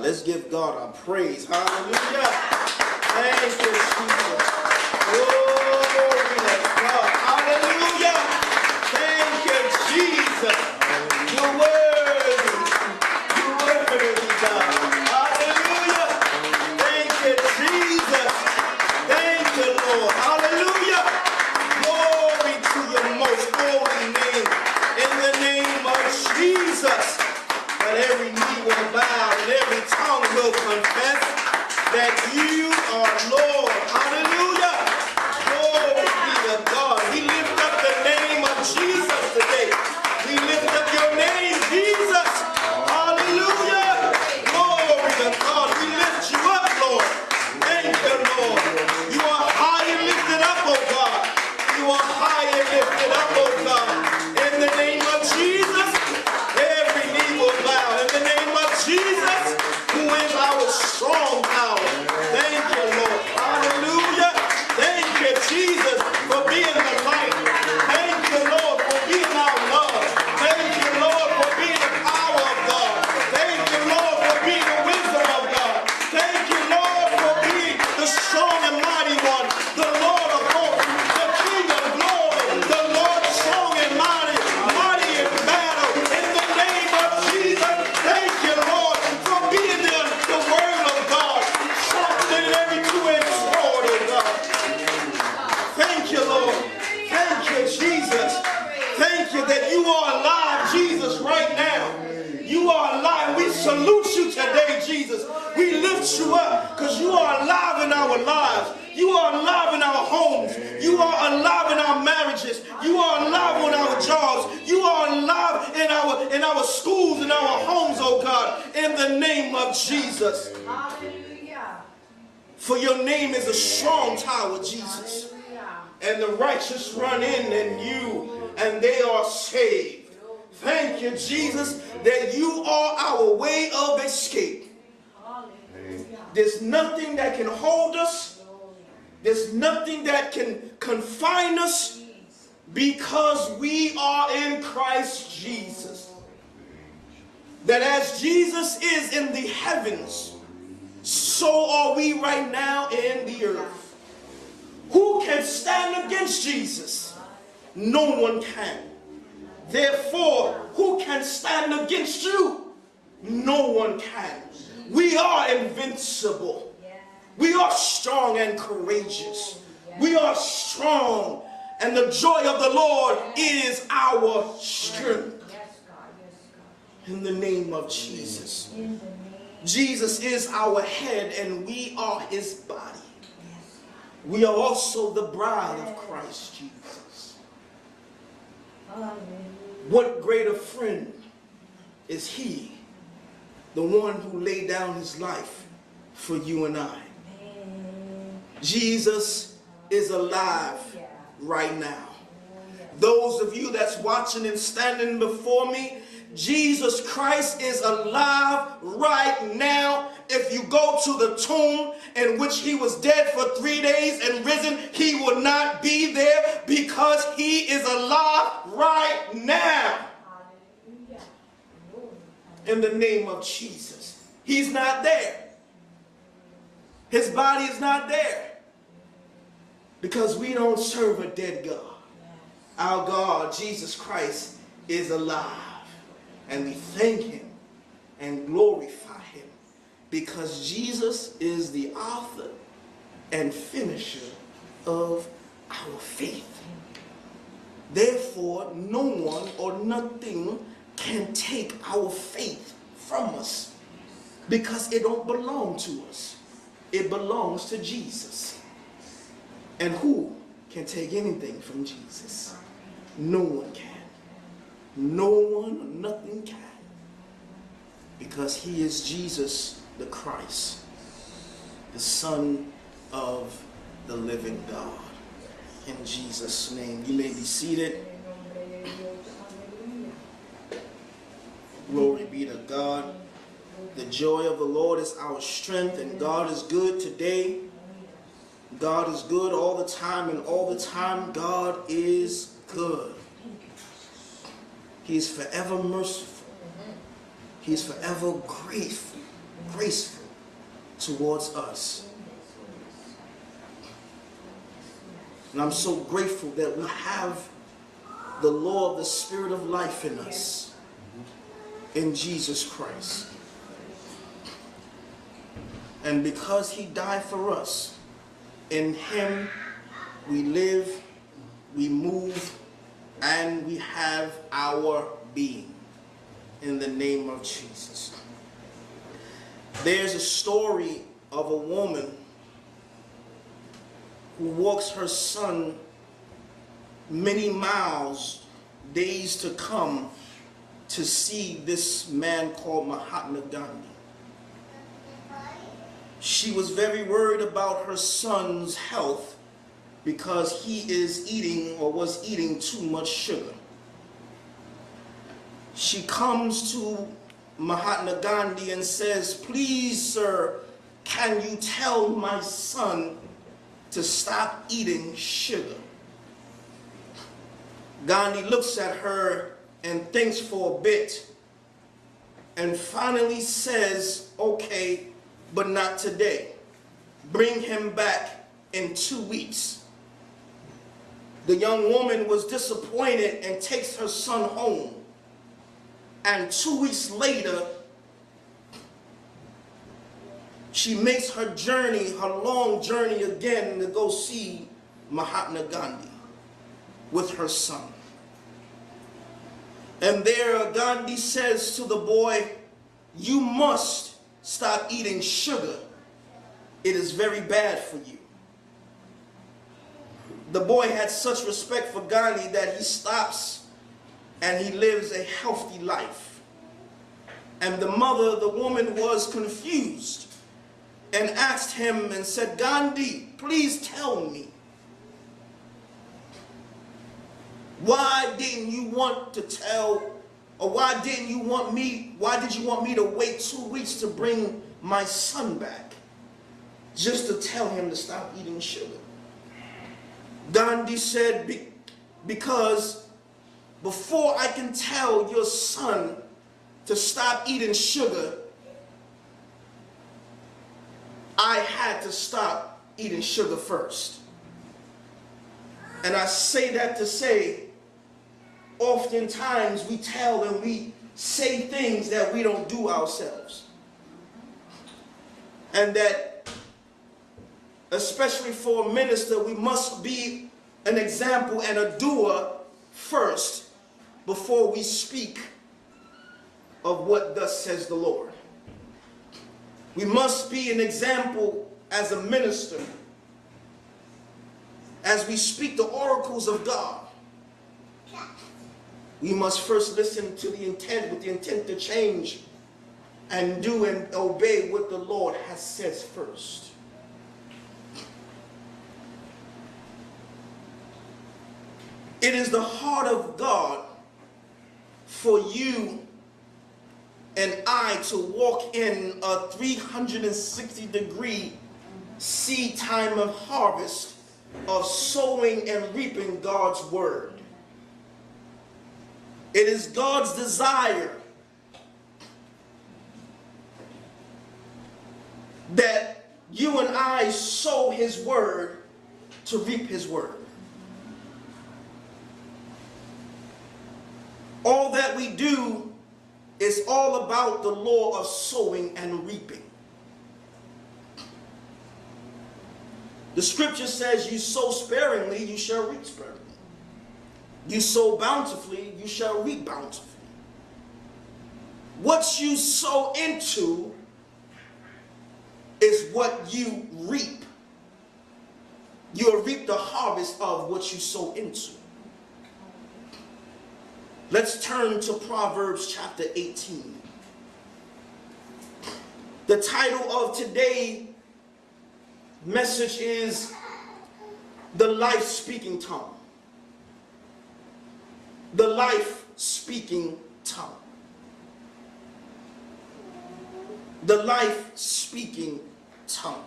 Let's give God our praise. Hallelujah. Thank you, Jesus. Glory to God. Hallelujah. Thank you, Jesus. You're worthy. You're worthy, God. Hallelujah. Thank you, Jesus. Thank you, Lord. Hallelujah. Glory to your most holy name. In the name of Jesus. That every knee will bow and every tongue will confess that you are Lord. Hallelujah. Glory be to God. We lift up the name of Jesus today. We lift up your name, Jesus. Hallelujah. Glory to God. We lift you up, Lord. Thank you, Lord. You are high and lifted up, oh God. You are high and lifted up, oh God. In the name of Jesus. Every knee will bow in the name of Jesus, who is our strong power. Thank you, Lord. Hallelujah. Thank you, Jesus, for being the light. Thank you, Lord, for being our love. Thank you, Lord, for being the power of God. Thank you, Lord, for being the wisdom of God. Thank you, Lord, for being the strong and mighty one, the Lord of hosts, the King of glory, the Lord strong and mighty, mighty in battle. In the name of Jesus, thank you, Lord, for being the word of God, sharper than every two-edged sword, oh God. Thank you, Lord. Thank you, Jesus. Thank you that you are alive, Jesus, right now. You are alive. We salute you today, Jesus. We lift you up because you are alive in our lives. You are alive in our homes. You are alive in our marriages. You are alive on our jobs. You are alive in our schools, in our homes, oh God, in the name of Jesus. Hallelujah. For your name is a strong tower, Jesus. And the righteous run in and they are saved. Thank you, Jesus, that you are our way of escape. There's nothing that can hold us. There's nothing that can confine us because we are in Christ Jesus. That as Jesus is in the heavens, so are we right now in the earth. Who can stand against Jesus? No one can. Therefore, who can stand against you? No one can. We are invincible. We are strong and courageous. We are strong, and the joy of the Lord is our strength. In the name of Jesus. Jesus is our head, and we are his body. We are also the bride of Christ Jesus. What greater friend is he, the one who laid down his life for you and I? Jesus is alive right now. Those of you that's watching and standing before me, Jesus Christ is alive right now. If you go to the tomb in which he was dead for 3 days and risen, he will not be there because he is alive right now. In the name of Jesus. He's not there. His body is not there. Because we don't serve a dead God. Our God, Jesus Christ, is alive. And we thank him and glorify him because Jesus is the author and finisher of our faith. Therefore, no one or nothing can take our faith from us because it don't belong to us. It belongs to Jesus. And who can take anything from Jesus? No one can. No one or nothing can. Because he is Jesus the Christ, the Son of the living God. In Jesus' name, you may be seated. Glory be to God. The joy of the Lord is our strength, and God is good today. God is good all the time, and all the time God is good. He is forever merciful. He is forever grateful. graceful towards us. And I'm so grateful that we have the law of the Spirit of life in us, in Jesus Christ. And because he died for us, in him we live, we move, and we have our being, in the name of Jesus. There's a story of a woman who walks her son many miles, days to come, to see this man called Mahatma Gandhi. She was very worried about her son's health because he is eating or was eating too much sugar. She comes to Mahatma Gandhi and says, "Please, sir, can you tell my son to stop eating sugar?" Gandhi looks at her and thinks for a bit and finally says, "Okay, but not today. Bring him back in 2 weeks." The young woman was disappointed and takes her son home. And 2 weeks later, she makes her journey, her long journey again, to go see Mahatma Gandhi with her son. And there Gandhi says to the boy, "You must stop eating sugar. It is very bad for you." The boy had such respect for Gandhi that he stops and he lives a healthy life. And the mother, the woman, was confused and asked him and said, "Gandhi, please tell me, why didn't you want me to wait 2 weeks to bring my son back just to tell him to stop eating sugar?" Gandhi said, "Because before I can tell your son to stop eating sugar, I had to stop eating sugar first." And I say that to say, oftentimes we tell and we say things that we don't do ourselves. And that, especially for a minister, we must be an example and a doer first before we speak of what thus says the Lord. We must be an example as a minister as we speak the oracles of God. We must first listen to the intent, with the intent to change and do and obey what the Lord has said first. It is the heart of God for you and I to walk in a 360-degree seed time of harvest, of sowing and reaping God's word. It is God's desire that you and I sow his word to reap his word. All that we do is all about the law of sowing and reaping. The scripture says, "You sow sparingly, you shall reap sparingly. You sow bountifully, you shall reap bountifully." What you sow into is what you reap. You'll reap the harvest of what you sow into. Let's turn to Proverbs chapter 18. The title of today's message is The Life-Speaking Tongue. The life-speaking tongue. The life-speaking tongue.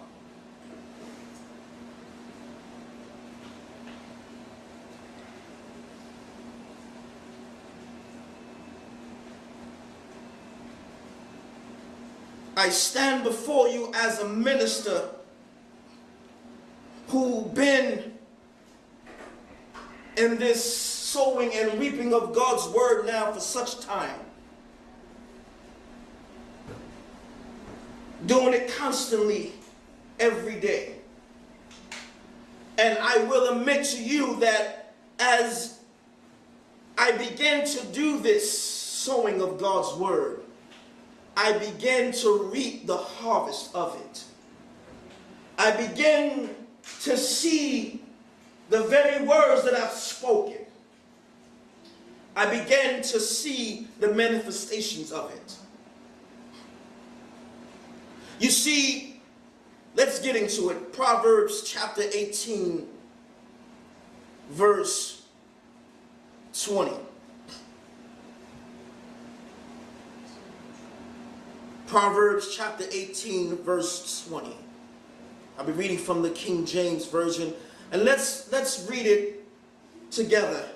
I stand before you as a minister who been in this sowing and reaping of God's word now for such time. Doing it constantly every day. And I will admit to you that as I began to do this sowing of God's word, I began to reap the harvest of it. I began to see the very words that I've spoken. I began to see the manifestations of it. You see, let's get into it. Proverbs chapter 18, verse 20. Proverbs chapter 18, verse 20. I'll be reading from the King James Version. And let's read it together.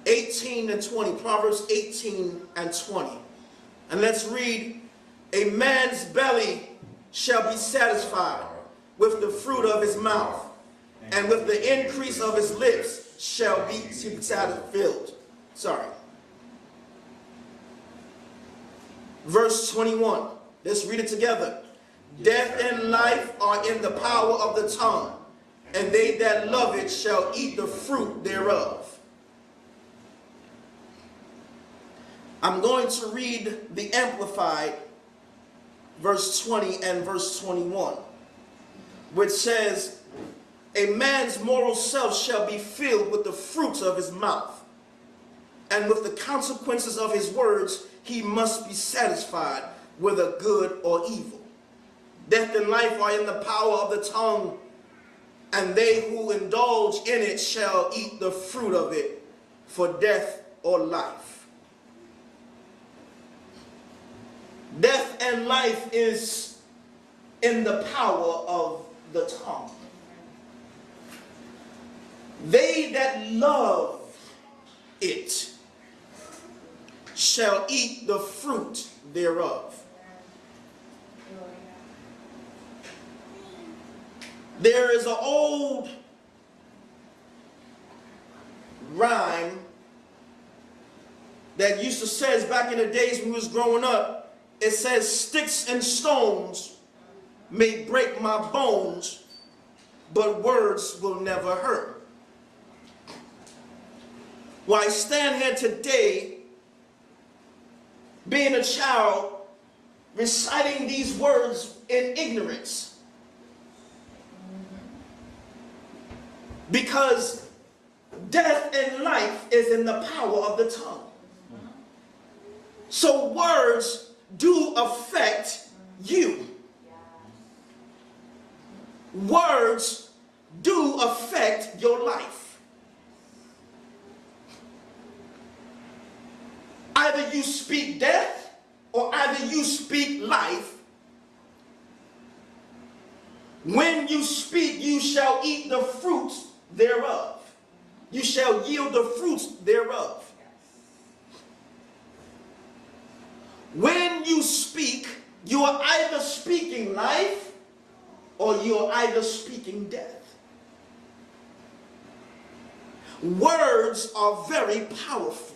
18 and 20. Proverbs 18 and 20. And let's read, a man's belly shall be satisfied with the fruit of his mouth, and with the increase of his lips shall be filled. Sorry. Verse 21. Let's read it together. Death and life are in the power of the tongue, and they that love it shall eat the fruit thereof. I'm going to read the Amplified, verse 20 and verse 21, which says, a man's moral self shall be filled with the fruits of his mouth, and with the consequences of his words he must be satisfied, whether good or evil. Death and life are in the power of the tongue, and they who indulge in it shall eat the fruit of it, for death or life. Death and life is in the power of the tongue. They that love it shall eat the fruit thereof. There is an old rhyme that used to say back in the days when we was growing up. It says, sticks and stones may break my bones, but words will never hurt. Well, I stand here today, being a child, reciting these words in ignorance. Because death and life is in the power of the tongue. So words do affect you. Words do affect your life. Either you speak death or either you speak life. When you speak, you shall eat the fruits thereof. You shall yield the fruits thereof. When you speak, you are either speaking life or you are either speaking death. Words are very powerful.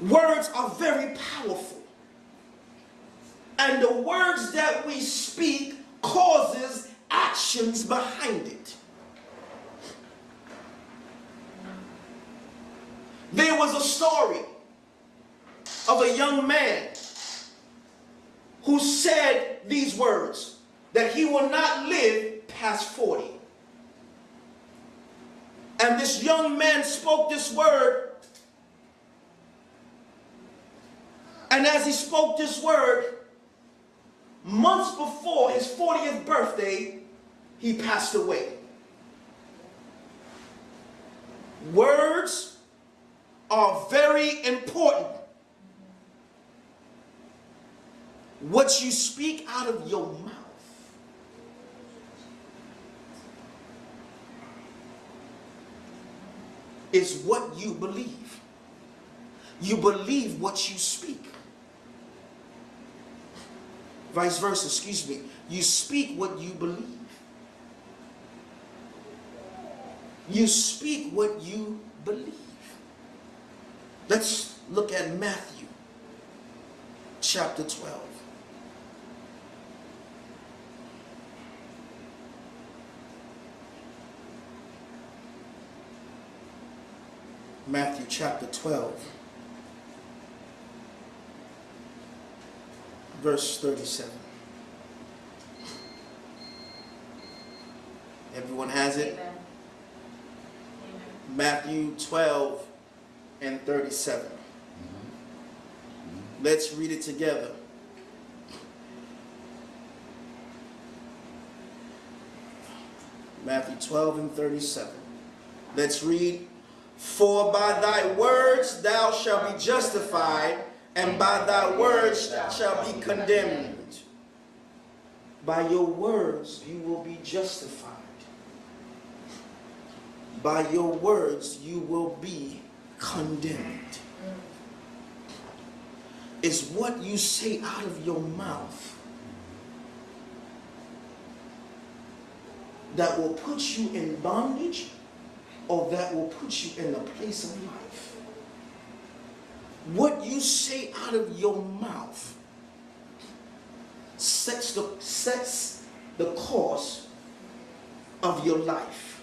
Words are very powerful. And the words that we speak causes actions behind it. There was a story of a young man who said these words, that he will not live past 40. And this young man spoke this word, and as he spoke this word, months before his 40th birthday, he passed away. Words are very important. What you speak out of your mouth is what you believe. you believe what you speak. Vice versa, excuse me. You speak what you believe. You speak what you believe. Let's look at Matthew chapter 12. Matthew chapter 12, verse 37. Everyone has it? Amen. Matthew 12 and 37. Let's read it together. Matthew 12 and 37. Let's read. For by thy words thou shalt be justified, and by thy words shalt be condemned. By your words you will be justified. By your words you will be condemned. Is what you say out of your mouth that will put you in bondage, or that will put you in a place of life? What you say out of your mouth sets the course of your life.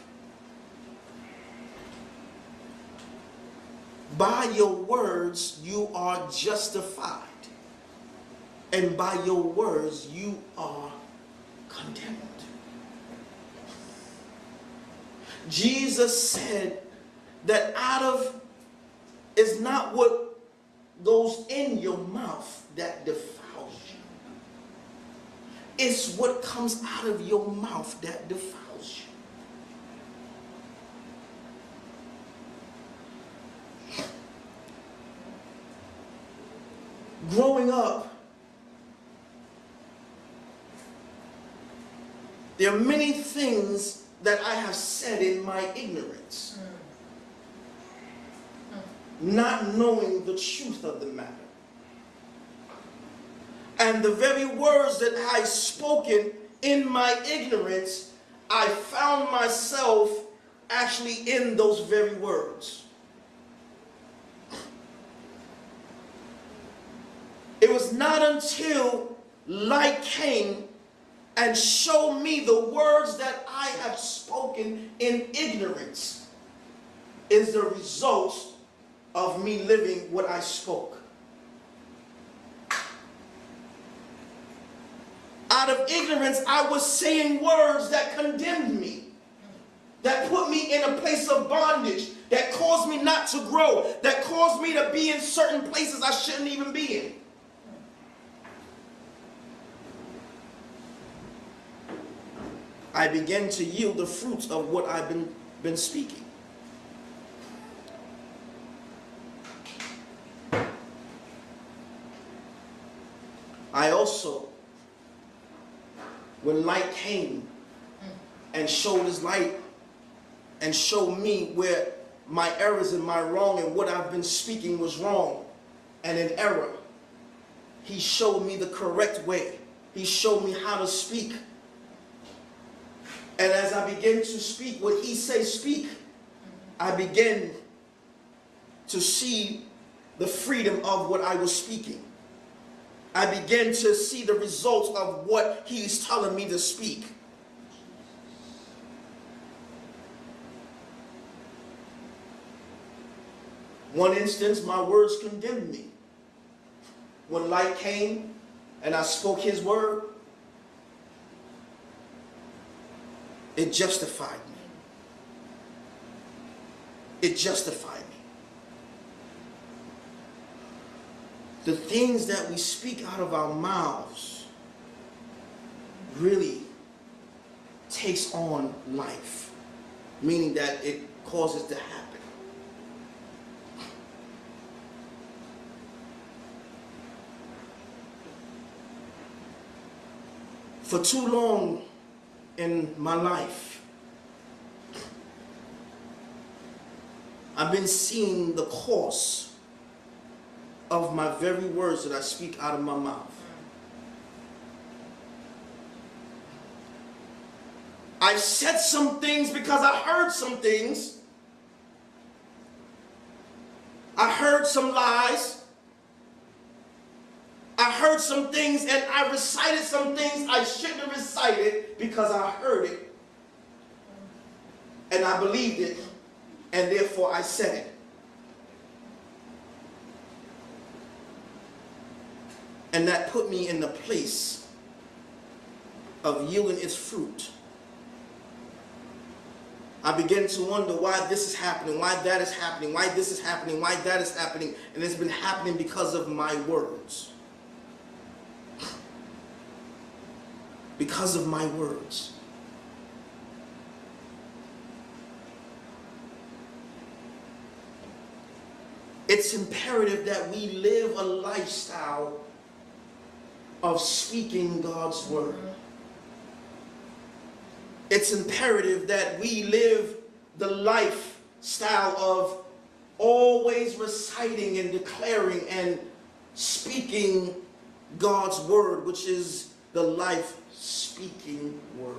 By your words you are justified, and by your words you are condemned. Jesus said that out of is not what goes in your mouth that defiles you. It's what comes out of your mouth that defiles you. Growing up, there are many things that I have said in my ignorance, not knowing the truth of the matter. And the very words that I spoken in my ignorance, I found myself actually in those very words. It was not until light came and showed me the words that I have spoken in ignorance is the result of me living what I spoke. Out of ignorance, I was saying words that condemned me, that put me in a place of bondage, that caused me not to grow, that caused me to be in certain places I shouldn't even be in. I began to yield the fruits of what I've been speaking. I also, when light came and showed his light and showed me where my errors and my wrong and what I've been speaking was wrong and an error, he showed me the correct way. He showed me how to speak. And as I began to speak what he says speak, I began to see the freedom of what I was speaking. I began to see the results of what he's telling me to speak. One instance, my words condemned me. When light came and I spoke his word, it justified me. It justified me. The things that we speak out of our mouths really takes on life, meaning that it causes to happen. For too long in my life, I've been seeing the course of my very words that I speak out of my mouth. I said some things because I heard some things. I heard some lies. I heard some things and I recited some things I shouldn't have recited because I heard it. And I believed it. And therefore I said it. And that put me in the place of yielding its fruit. I began to wonder why this is happening, why that is happening, why this is happening, why that is happening. And it's been happening because of my words. Because of my words. It's imperative that we live a lifestyle of speaking God's word. It's imperative that we live the lifestyle of always reciting and declaring and speaking God's word, which is the life-speaking word.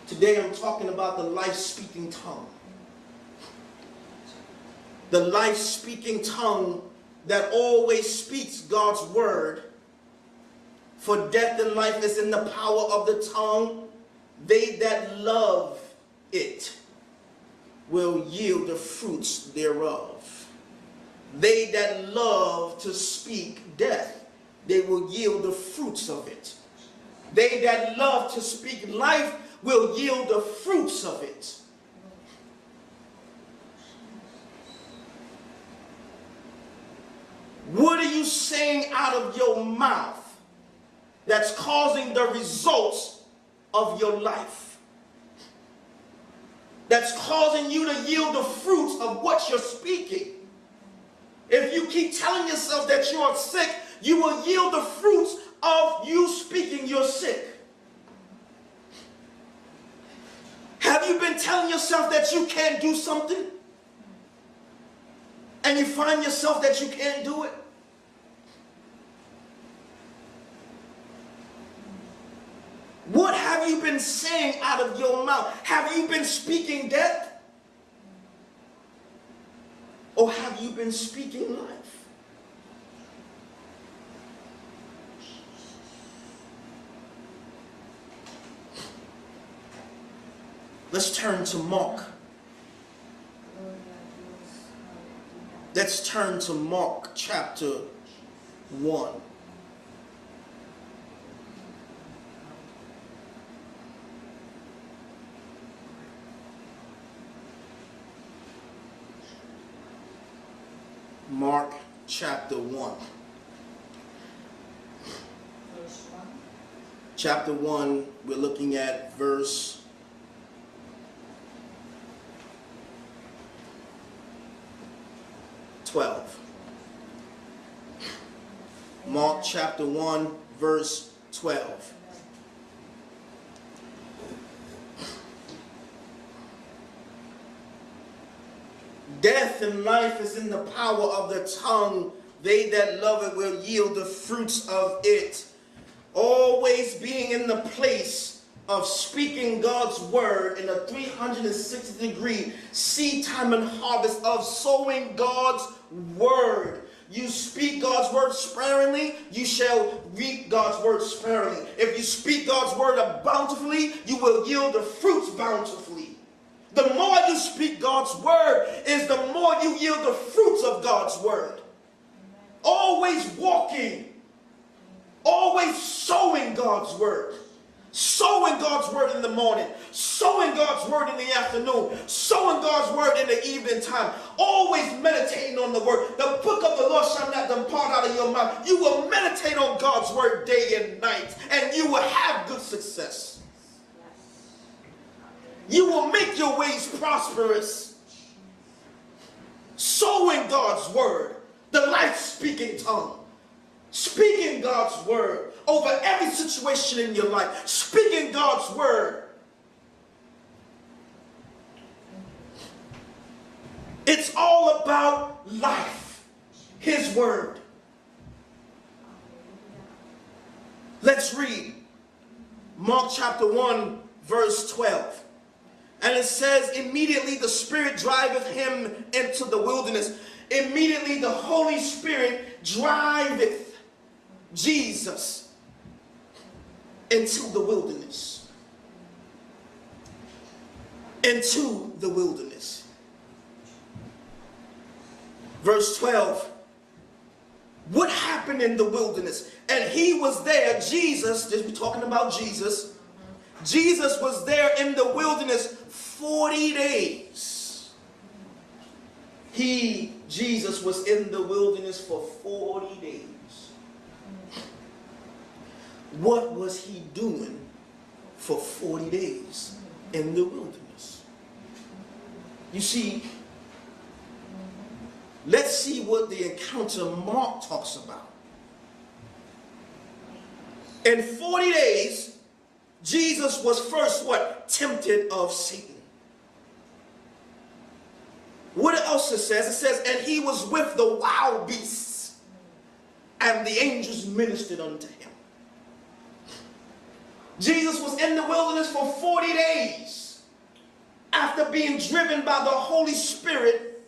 Today I'm talking about the life-speaking tongue. The life-speaking tongue that always speaks God's word. For death and life is in the power of the tongue. They that love it will yield the fruits thereof. They that love to speak death, they will yield the fruits of it. They that love to speak life will yield the fruits of it. What are you saying out of your mouth that's causing the results of your life? That's causing you to yield the fruits of what you're speaking. If you keep telling yourself that you are sick, you will yield the fruits of you speaking you're sick. Have you been telling yourself that you can't do something? And you find yourself that you can't do it? What have you been saying out of your mouth? Have you been speaking death? Or have you been speaking life? Let's turn to Mark. Let's turn to Mark chapter 1. Mark chapter 1. Verse 1. Chapter 1, we're looking at verse 12. Mark chapter 1, verse 12. Death and life is in the power of the tongue. They that love it will yield the fruits of it. Always being in the place of speaking God's word in a 360-degree seed time and harvest of sowing God's word. You speak God's word sparingly, you shall reap God's word sparingly. If you speak God's word bountifully, you will yield the fruits bountifully. The more you speak God's word is the more you yield the fruits of God's word. Always walking, always sowing God's word. Sowing God's word in the morning, sowing God's word in the afternoon, sowing God's word in the evening time, always meditating on the word. The book of the Lord shall not depart out of your mouth. You will meditate on God's word day and night, and you will have good success. You will make your ways prosperous. Sowing God's word, the life-speaking tongue. Speaking God's word over every situation in your life. Speaking God's word. It's all about life, his word. Let's read Mark chapter 1, verse 12. And it says, immediately the Spirit driveth him into the wilderness. Immediately the Holy Spirit driveth Jesus into the wilderness. Into the wilderness. Verse 12. What happened in the wilderness? And he was there, Jesus, we're talking about Jesus. Jesus was there in the wilderness 40 days. Jesus was in the wilderness for 40 days. What was he doing for 40 days in the wilderness? You see, let's see what the encounter Mark talks about. In 40 days, Jesus was first what? Tempted of Satan. What else it says? It says, and he was with the wild beasts, and the angels ministered unto him. Jesus was in the wilderness for 40 days after being driven by the Holy Spirit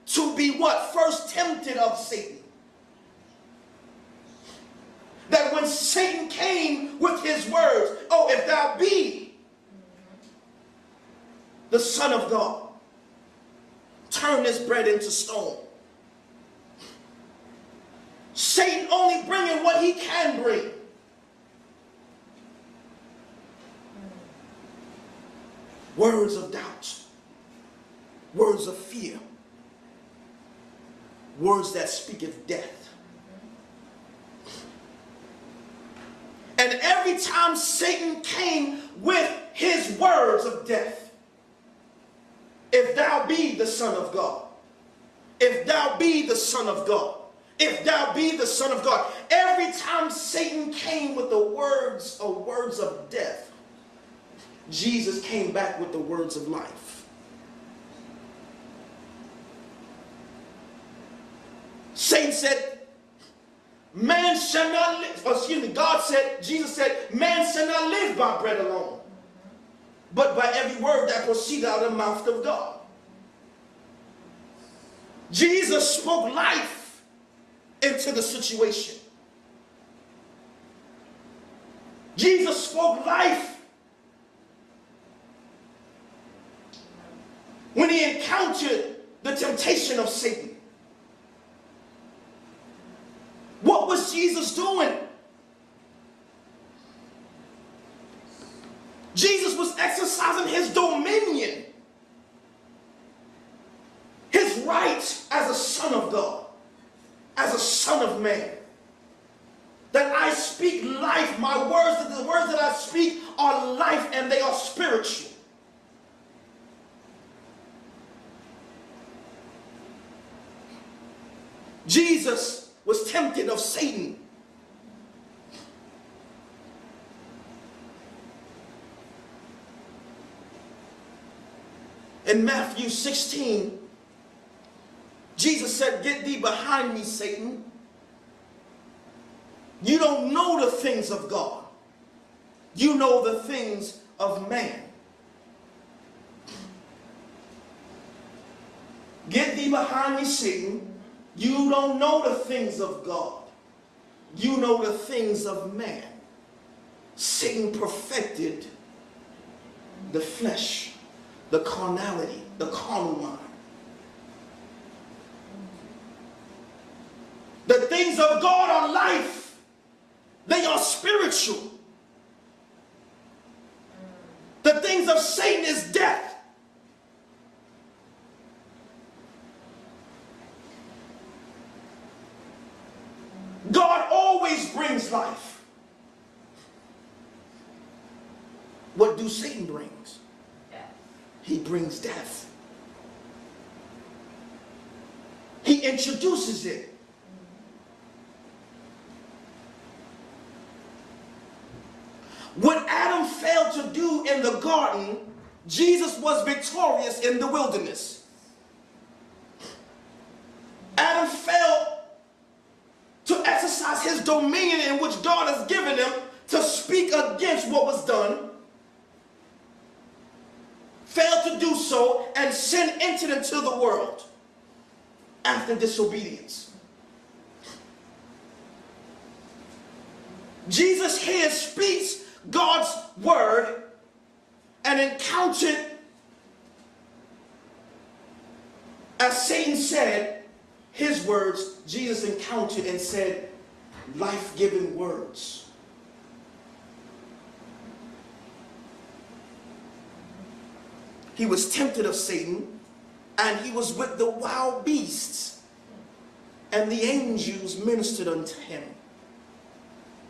to be what? First tempted of Satan. That when Satan came with his words, oh, if thou be the Son of God, turn this bread into stone. Satan only bringing what he can bring. Words of doubt, words of fear, words that speak of death. And every time Satan came with his words of death, if thou be the Son of God, if thou be the Son of God, if thou be the Son of God, every time Satan came with the words of death, Jesus came back with the words of life. Satan said, man shall not live, Jesus said, man shall not live by bread alone, but by every word that proceeded out of the mouth of God. Jesus spoke life into the situation. Jesus spoke life when he encountered the temptation of Satan. What was Jesus doing? Jesus was exercising his dominion, his right as a son of God, as a son of man. That I speak life, my words, the words that I speak are life and they are spiritual. Jesus was tempted of Satan. In Matthew 16, Jesus said, get thee behind me, Satan. You don't know the things of God. You know the things of man. Get thee behind me, Satan. You don't know the things of God. You know the things of man. Satan perfected the flesh, the carnality, the carnal mind. The things of God are life. They are spiritual. The things of Satan is death. God always brings life. What do Satan brings? Death. He brings death. He introduces it. What Adam failed to do in the garden, Jesus was victorious in the wilderness. man failed to exercise his dominion in which God has given him to speak against what was done, failed to do so, and sin entered into the world after disobedience. Jesus here speaks God's word and encountered, as Satan said, his words. Jesus encountered and said life-giving words. He was tempted of Satan, and he was with the wild beasts, and the angels ministered unto him.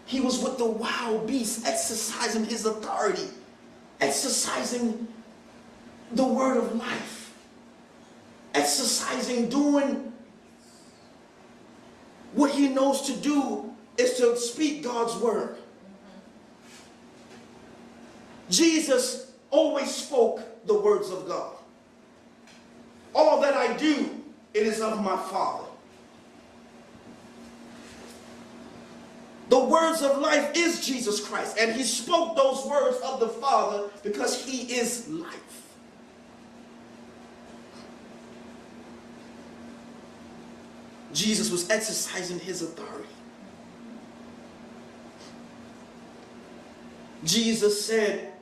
He was with the wild beasts, exercising his authority, exercising the word of life, exercising, doing what he knows to do is to speak God's word. Jesus always spoke the words of God. All that I do, it is of my Father. The words of life is Jesus Christ, and he spoke those words of the Father because he is life. Jesus was exercising his authority. Jesus said,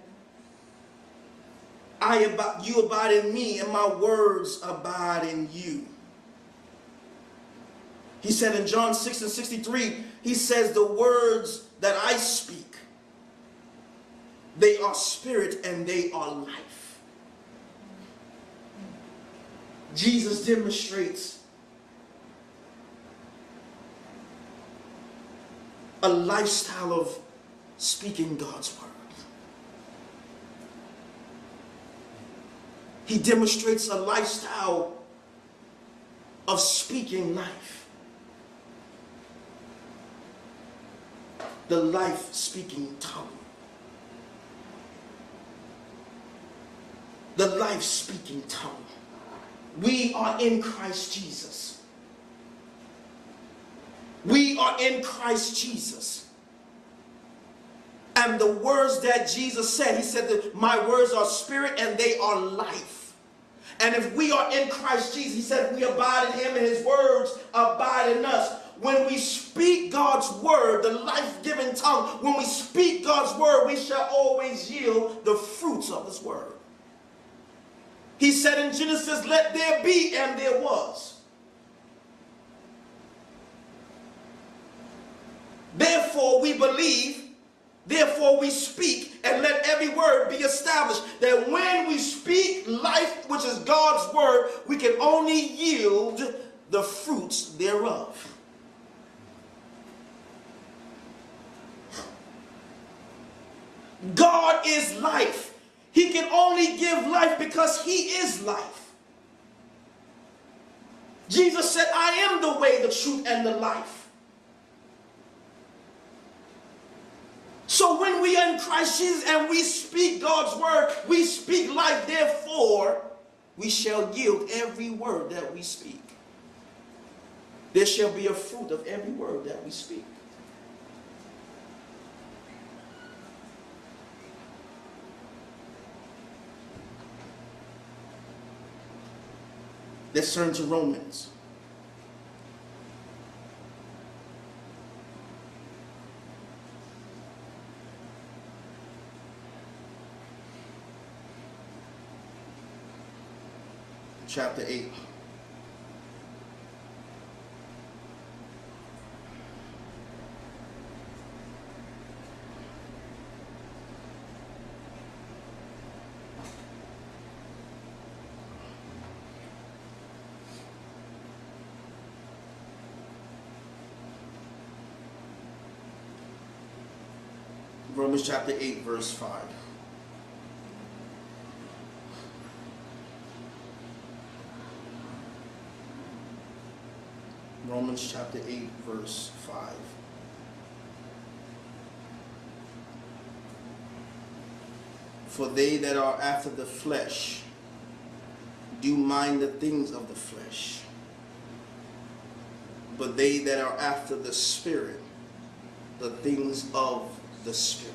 you abide in me, and my words abide in you. He said in John 6:63, he says, the words that I speak, they are spirit and they are life. Jesus demonstrates a lifestyle of speaking God's word. He demonstrates a lifestyle of speaking life. The life-speaking tongue. The life-speaking tongue. We are in Christ Jesus. We are in Christ Jesus. And the words that Jesus said, he said that my words are spirit and they are life. And if we are in Christ Jesus, he said we abide in him and his words abide in us. When we speak God's word, the life-giving tongue, when we speak God's word, we shall always yield the fruits of his word. He said in Genesis, let there be, and there was. Therefore we believe, therefore we speak, and let every word be established. That when we speak life, which is God's word, we can only yield the fruits thereof. God is life. He can only give life because he is life. Jesus said, I am the way, the truth, and the life. So when we are in Christ Jesus and we speak God's word, we speak life, therefore we shall yield every word that we speak. There shall be a fruit of every word that we speak. Let's turn to Romans. Chapter 8. Romans chapter 8, verse 5. Romans chapter 8, verse 5. For they that are after the flesh do mind the things of the flesh, but they that are after the Spirit, the things of the Spirit.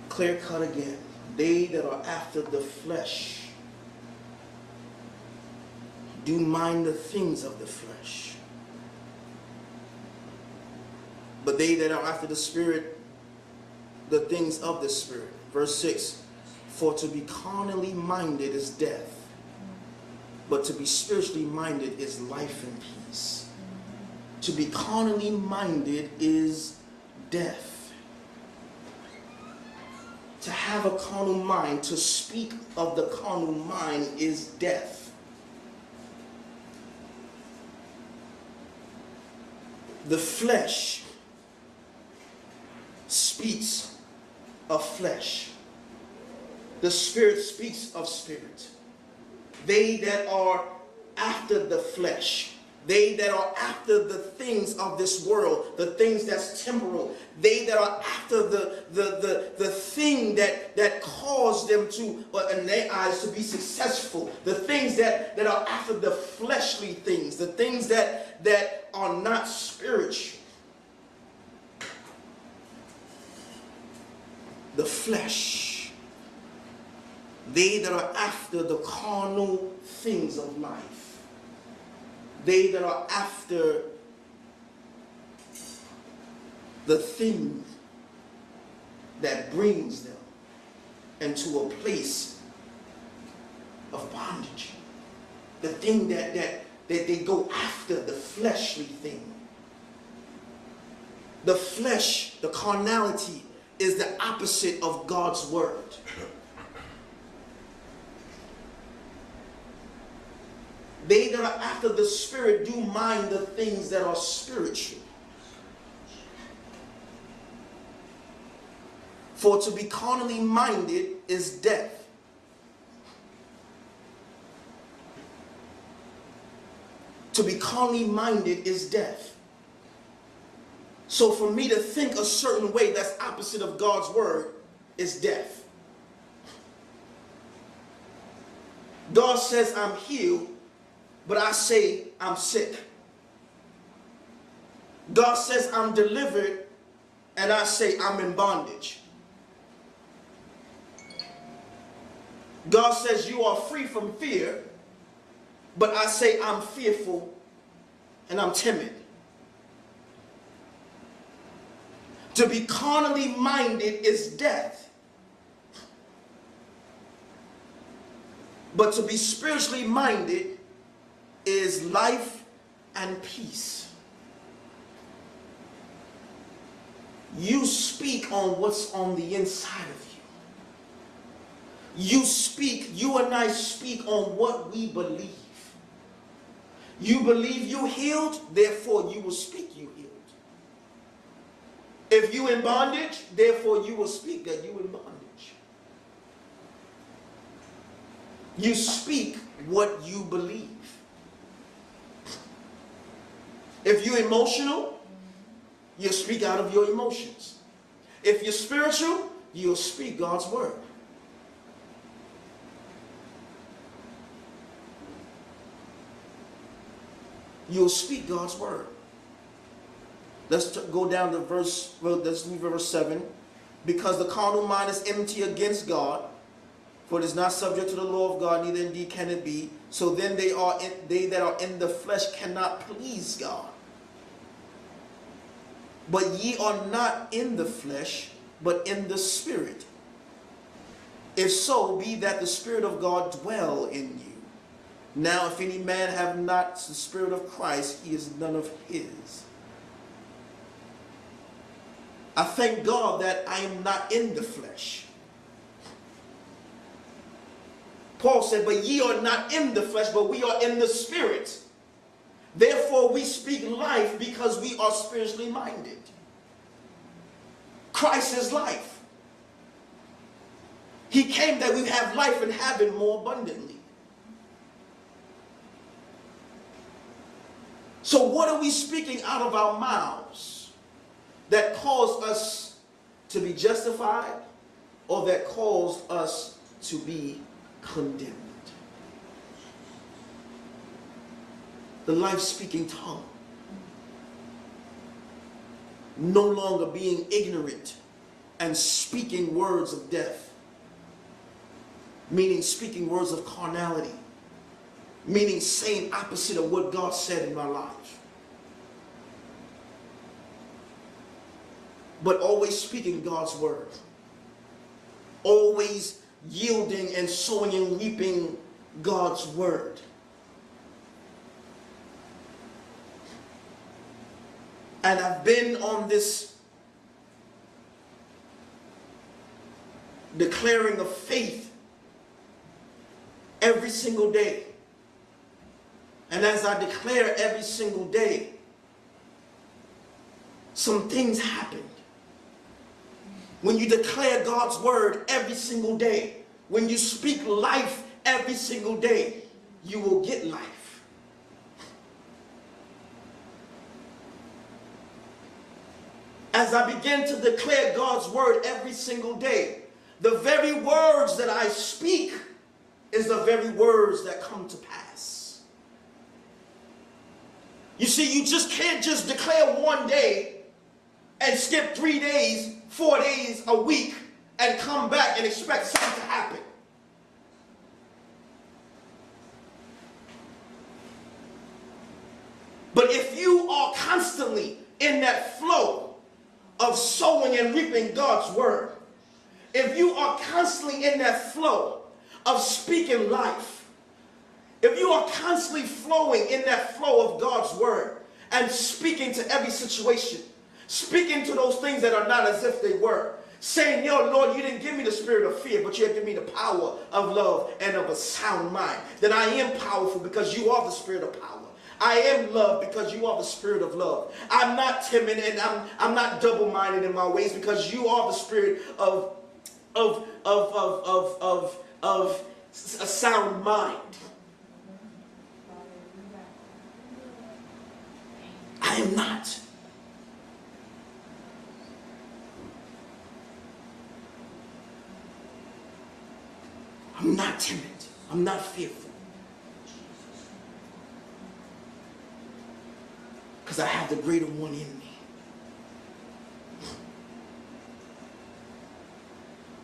Clear cut again. They that are after the flesh do mind the things of the flesh. But they that are after the Spirit, the things of the Spirit. Verse 6, for to be carnally minded is death, but to be spiritually minded is life and peace. To be carnally minded is death. To have a carnal mind, to speak of the carnal mind is death. The flesh speaks of flesh. The Spirit speaks of spirit. They that are after the flesh, they that are after the things of this world, the things that's temporal, they that are after the thing that caused them to, in their eyes, to be successful, the things that are after the fleshly things, the things that are not spiritual. The flesh. They that are after the carnal things of life. They that are after the thing that brings them into a place of bondage. The thing that they go after, the fleshly thing. The flesh, the carnality, is the opposite of God's word. They that are after the Spirit do mind the things that are spiritual. For to be carnally minded is death. To be carnally minded is death. So for me to think a certain way that's opposite of God's word is death. God says I'm healed, but I say I'm sick. God says I'm delivered, and I say I'm in bondage. God says you are free from fear, but I say I'm fearful and I'm timid. To be carnally minded is death. But to be spiritually minded is life and peace. You speak on what's on the inside of you. You and I speak on what we believe. You believe you healed, therefore you will speak you healed. If you in bondage, therefore you will speak that you in bondage. You speak what you believe. If you're emotional, you speak out of your emotions. If you're spiritual, you'll speak God's word. You'll speak God's word. Let's go down to verse 7. Because the carnal mind is enmity against God, for it is not subject to the law of God, neither indeed can it be. So then they that are in the flesh cannot please God. But ye are not in the flesh, but in the Spirit. If so be that the Spirit of God dwell in you. Now if any man have not the Spirit of Christ, he is none of his. I thank God that I am not in the flesh. Paul said, but ye are not in the flesh, but we are in the Spirit. Therefore we speak life because we are spiritually minded. Christ is life. He came that we have life and have it more abundantly. So what are we speaking out of our mouths that cause us to be justified or that cause us to be condemned? the life-speaking tongue. No longer being ignorant and speaking words of death. Meaning speaking words of carnality. Meaning saying opposite of what God said in my life. But always speaking God's word. Always yielding and sowing and reaping God's word. And I've been on this declaring of faith every single day. And as I declare every single day, some things happened. When you declare God's word every single day, when you speak life every single day, you will get life. As I begin to declare God's word every single day, the very words that I speak is the very words that come to pass. You see, you just can't just declare one day and skip 3 days, 4 days, a week, and come back and expect something to happen. But if you are constantly in that flow of sowing and reaping God's word, if you are constantly in that flow of speaking life, if you are constantly flowing in that flow of God's word and speaking to every situation, speaking to those things that are not as if they were, saying, yo, Lord, you didn't give me the spirit of fear, but you have given me the power of love and of a sound mind, that I am powerful because you are the spirit of power. I am love because you are the spirit of love. I'm not timid and I'm not double-minded in my ways because you are the spirit of a sound mind. I am not. I'm not timid. I'm not fearful. Because I have the greater one in me.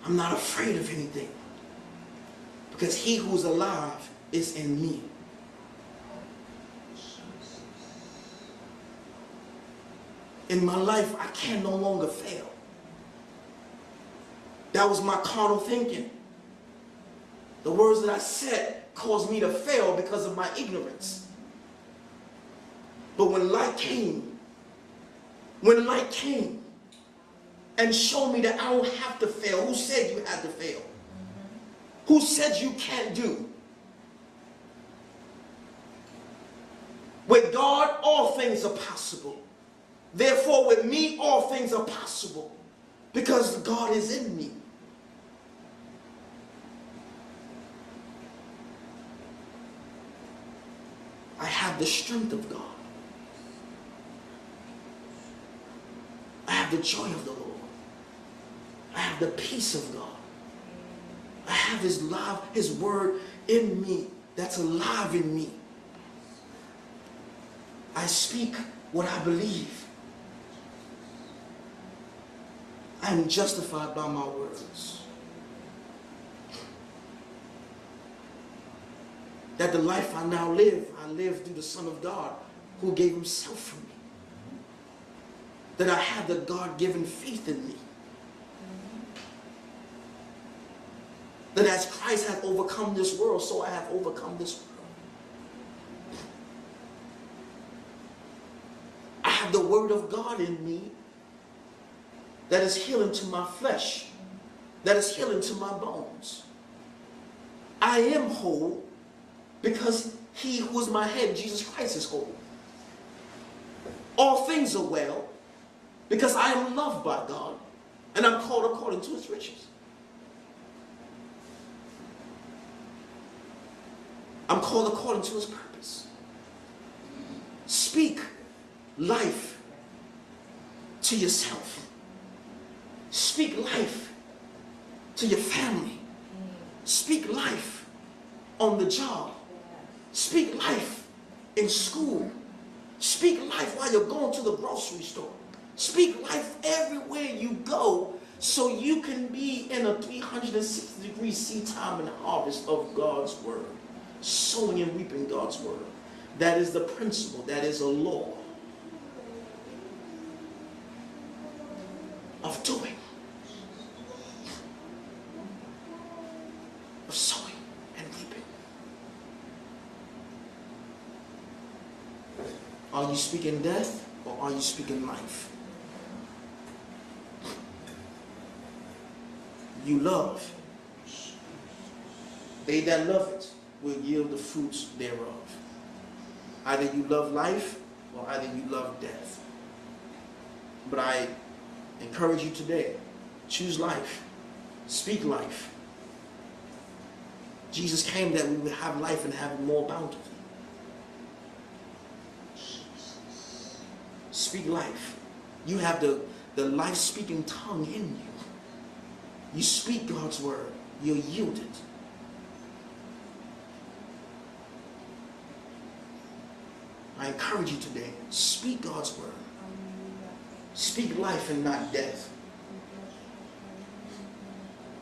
I'm not afraid of anything. Because he who's alive is in me. In my life, I can no longer fail. That was my carnal thinking. The words that I said caused me to fail because of my ignorance. But when light came and showed me that I don't have to fail, who said you had to fail? Who said you can't do? With God, all things are possible. Therefore, with me, all things are possible because God is in me. I have the strength of God. I have the joy of the Lord. I have the peace of God. I have his love, his word in me that's alive in me. I speak what I believe. I am justified by my words. That the life I now live, I live through the Son of God who gave himself for me. That I have the God-given faith in me. That as Christ hath overcome this world, so I have overcome this world. I have the word of God in me that is healing to my flesh, that is healing to my bones. I am whole because he who is my head, Jesus Christ, is whole. All things are well because I am loved by God and I'm called according to his riches. I'm called according to his purpose. Speak life to yourself. Speak life to your family. Speak life on the job. Speak life in in school. Speak life while you're going to the grocery store. Speak life everywhere you go so you can be in a 360-degree seed time and harvest of God's word. Sowing and reaping God's word. That is the principle. That is a law of doing. Of sowing and reaping. Are you speaking death or are you speaking life? You love. They that love it will yield the fruits thereof. Either you love life or either you love death. But I encourage you today, choose life. Speak life. Jesus came that we would have life and have it more bountifully. Speak life. You have the life-speaking tongue in you. You speak God's word. You yield it. I encourage you today, speak God's word. Speak life and not death.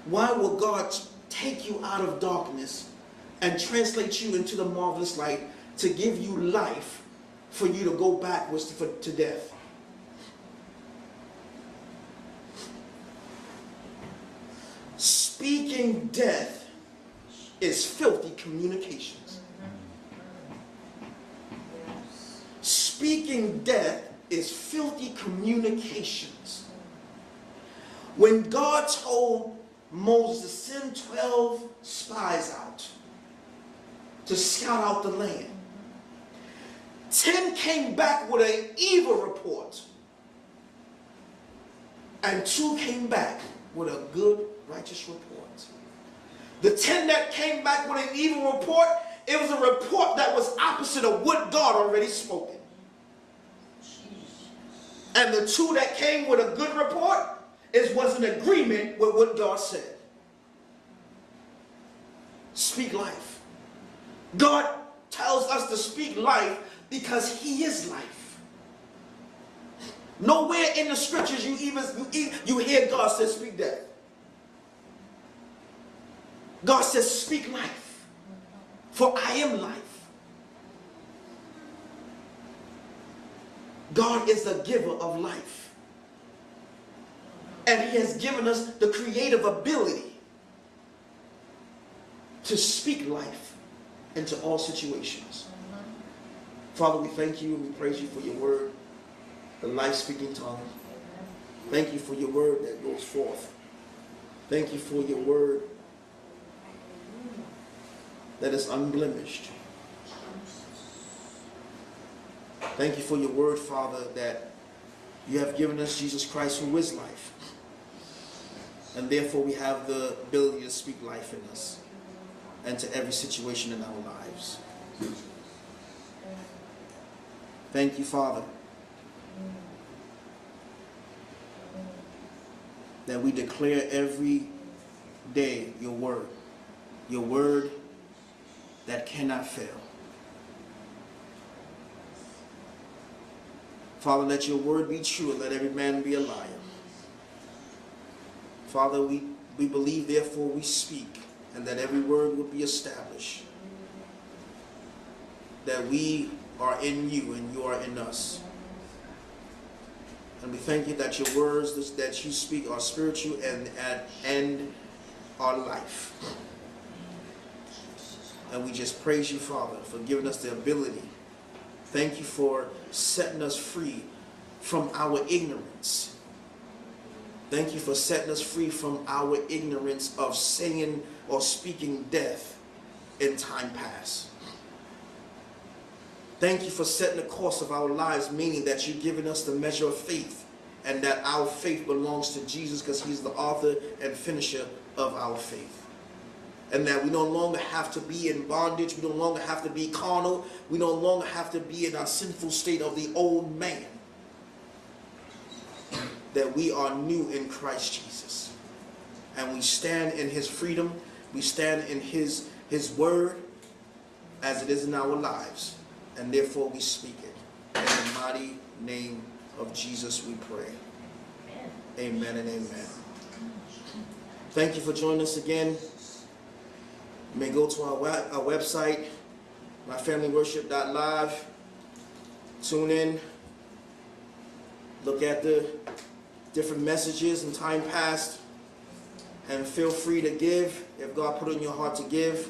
Why will God take you out of darkness and translate you into the marvelous light to give you life for you to go backwards to death? Speaking death is filthy communications. Speaking death is filthy communications. When God told Moses to send 12 spies out to scout out the land, 10 came back with an evil report, and 2 came back with a good, righteous report. The 10 that came back with an evil report, it was a report that was opposite of what God already spoken. And the 2 that came with a good report was in agreement with what God said. Speak life. God tells us to speak life because he is life. Nowhere in the scriptures you hear God say speak death. God says speak life, for I am life. God is the giver of life. And he has given us the creative ability to speak life into all situations. Father, we thank you and we praise you for your word, the life-speaking tongue. Thank you for your word that goes forth. Thank you for your word that is unblemished. Thank you for your word, Father, that you have given us Jesus Christ, who is life. And therefore we have the ability to speak life in us and to every situation in our lives. Thank you, Father, that we declare every day your word that cannot fail. Father, let your word be true and let every man be a liar. Father, we believe, therefore we speak, and that every word will be established. That we are in you and you are in us. And we thank you that your words that you speak are spiritual and are life. And we just praise you, Father, for giving us the ability. Thank you for setting us free from our ignorance. Thank you for setting us free from our ignorance of saying or speaking death in time past. Thank you for setting the course of our lives, meaning that you've given us the measure of faith, and that our faith belongs to Jesus because he's the author and finisher of our faith. And that we no longer have to be in bondage. We no longer have to be carnal. We no longer have to be in our sinful state of the old man. That we are new in Christ Jesus. And we stand in his freedom. We stand in his word as it is in our lives. and therefore we speak it. In the mighty name of Jesus we pray. Amen and amen. Thank you for joining us again. You may go to our website, myfamilyworship.live. Tune in. Look at the different messages in time past. And feel free to give if God put it in your heart to give.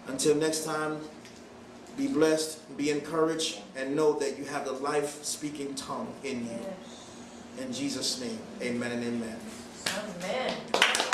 Until next time, be blessed, be encouraged, and know that you have the life-speaking tongue in you. In Jesus' name, amen and amen. Amen.